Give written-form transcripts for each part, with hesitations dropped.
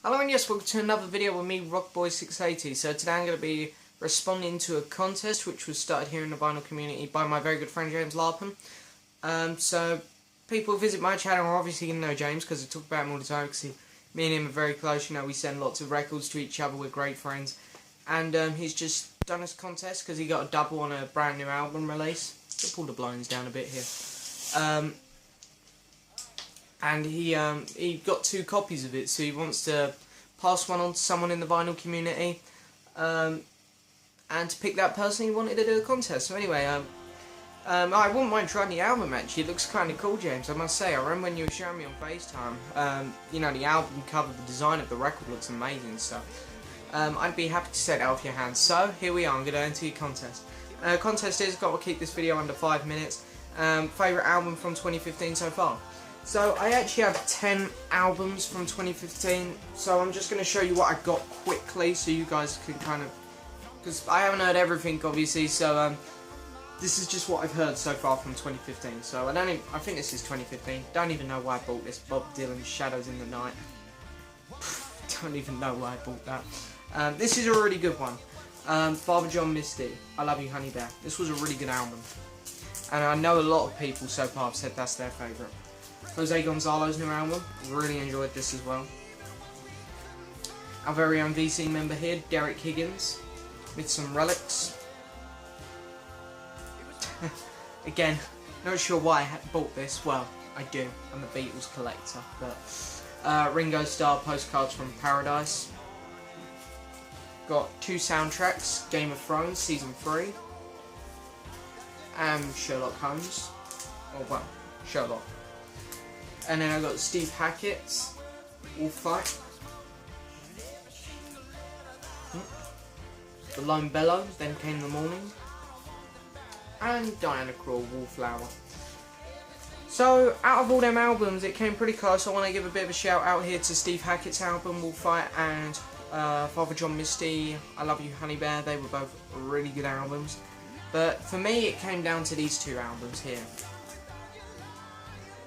Hello and yes, welcome to another video with me, Rockboy680. So today I'm going to be responding to a contest which was started here in the vinyl community by my very good friend Mr Laubhan. So people who visit my channel are obviously going to know James because I talk about him all the time because me and him are very close. You know, we send lots of records to each other, we're great friends. And he's just done this contest because he got a double on a brand new album release. I'll pull the blinds down a bit here. And he got 2 copies of it, so he wants to pass one on to someone in the vinyl community, and to pick that person he wanted to do a contest. So anyway, I wouldn't mind trying the album actually. It looks kind of cool, James, I must say. I remember when you were showing me on FaceTime, you know, the album cover, the design of the record looks amazing and stuff. I'd be happy to set it off your hands. So here we are, I'm going to enter your contest. Contest is, got to keep this video under 5 minutes. Favourite album from 2015 so far. So I actually have 10 albums from 2015, so I'm just going to show you what I got quickly so you guys can kind of, because I haven't heard everything obviously, so this is just what I've heard so far from 2015. So I think this is 2015, don't even know why I bought this, Bob Dylan, Shadows in the Night. Don't even know why I bought that. This is a really good one. Father John Misty, I Love You Honey Bear. This was a really good album, and I know a lot of people so far have said that's their favourite. Jose Gonzalo's new album, really enjoyed this as well. Our very own VC member here, Derek Higgins, with some relics. Again, not sure why I bought this. Well, I do. I'm a Beatles collector. But Ringo Starr, Postcards from Paradise. Got 2 soundtracks: Game of Thrones Season 3 and Sherlock Holmes. Or well, Sherlock. And then I got Steve Hackett's Wolf Fight, The Lone Bellow, Then Came the Morning, and Diana Krall, Wallflower. So out of all them albums, it came pretty close. I want to give a bit of a shout out here to Steve Hackett's album Wolf Fight and Father John Misty, I Love You Honey Bear. They were both really good albums, but for me it came down to these 2 albums here.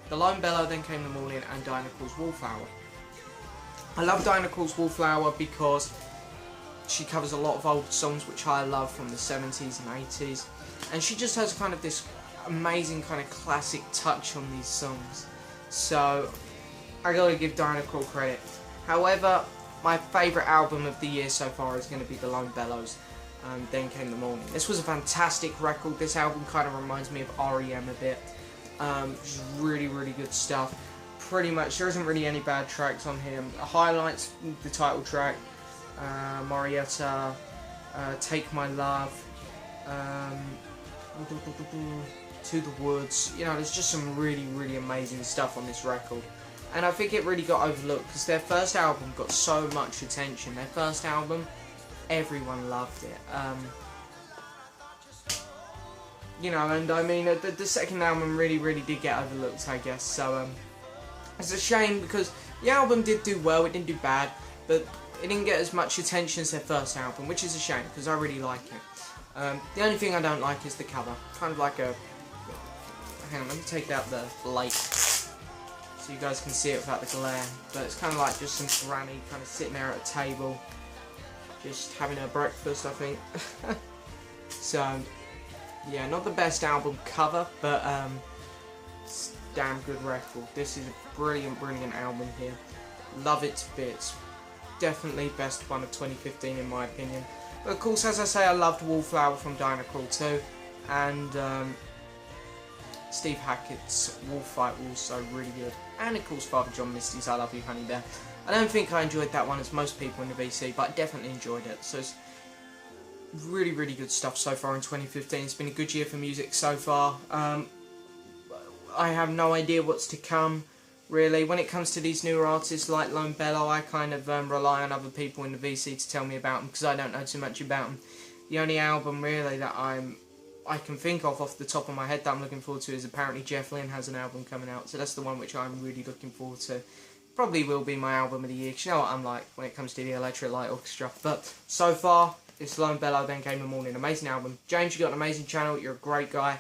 The Lone Bellow, Then Came the Morning, and Diana Krall's Wallflower. I love Diana Krall's Wallflower because she covers a lot of old songs which I love from the 70s and 80s, and she just has kind of this amazing kind of classic touch on these songs. So I gotta give Diana Krall credit. However, my favourite album of the year so far is going to be The Lone Bellows, Then Came the Morning. This was a fantastic record. This album kind of reminds me of R.E.M. a bit. Just really good stuff. Pretty much, there isn't really any bad tracks on here. Highlights, the title track, Marietta, Take My Love, To the Woods. You know, there's just some really amazing stuff on this record. And I think it really got overlooked because their first album got so much attention. Their first album, everyone loved it. You know, and I mean, the second album really did get overlooked, I guess, so, it's a shame because the album did do well, it didn't do bad, but it didn't get as much attention as their first album, which is a shame, because I really like it. The only thing I don't like is the cover, kind of like a, hang on, let me take out the light, so you guys can see it without the glare, but it's kind of like just some granny kind of sitting there at a table, just having her breakfast, I think. So yeah, not the best album cover, but it's a damn good record. This is a brilliant album here. Love it to bits. Definitely best one of 2015 in my opinion. But of course, as I say, I loved Wallflower from Diana Krall too, and Steve Hackett's Wolf Fight also really good. And of course, Father John Misty's I Love You Honey Bear. I don't think I enjoyed that one as most people in the VC, but I definitely enjoyed it. So it's really good stuff so far in 2015. It's been a good year for music so far. I have no idea what's to come, really. When it comes to these newer artists like Lone Bellow, I kind of rely on other people in the VC to tell me about them because I don't know too much about them. The only album really that I can think of off the top of my head that I'm looking forward to is apparently Jeff Lynne has an album coming out, so that's the one which I'm really looking forward to. Probably will be my album of the year, because you know what I'm like when it comes to the Electric Light Orchestra. But so far, it's Lone Bellow, Then Came the Morning. Amazing album. James, you got an amazing channel. You're a great guy.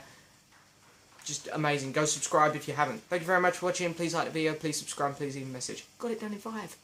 Just amazing. Go subscribe if you haven't. Thank you very much for watching. Please like the video. Please subscribe. Please leave a message. Got it done in 5.